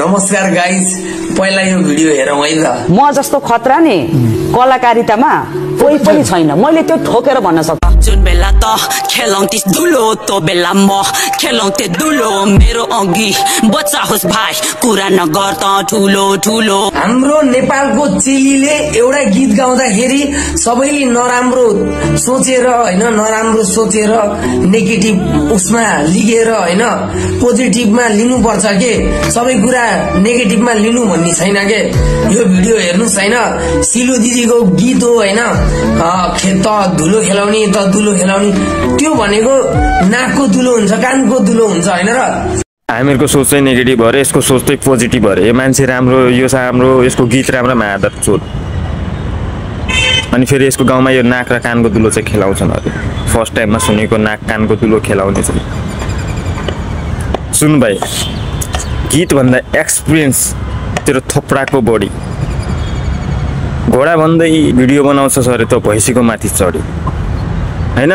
नमस्कार गाइज, पहिला यो भिडियो हेरौँ है त। म जस्तो खतरा नि कलाकारितामा कोही पनि छैन, मैले त्यो ठोकेर भन्न सक्छु। जुन बेला त खेलाउँथे धुलो, त्यो बेला म खेलाउँथे धुलो। मेरो अघि बच्चा होस् भाइ, कुरा नगर त ठुलो ठुलो। हाम्रो नेपालको चेलीले एउटा गीत गाउँदाखेरि सबैले नराम्रो सोचेर हैन, नराम्रो सोचेर नेगेटिभ उसमा लिएर हैन, पोजिटिभमा लिनुपर्छ के। सबै कुरा नेगेटिभमा लिनु भन्ने छैन के। यो भिडियो हेर्नुस् हैन, सिलो दिदीको गीत हो हैन, त धुलो खेलाउने त धुलो खेलाउने, त्यो भनेको नाकको धुलो हुन्छ, कानको धुलो हुन्छ हैन र। हामीहरूको सोच चाहिँ नेगेटिभ भएर यसको सोच चाहिँ पोजिटिभ भएर यो मान्छे राम्रो, यो राम्रो, यसको गीत राम्रो, मादर चोट। अनि फेरि यसको गाउँमा यो नाक र कानको धुलो चाहिँ खेलाउँछन् अरे। फर्स्ट टाइममा सुनेको नाक कानको धुलो खेलाउने चाहिँ। सुन भाइ, गीत भन्दा एक्सपिरियन्स तेरो थोप्राको बढी। घोडा भन्दै भिडियो बनाउँछस् अरे त भैँसीको माथि चढी हैन।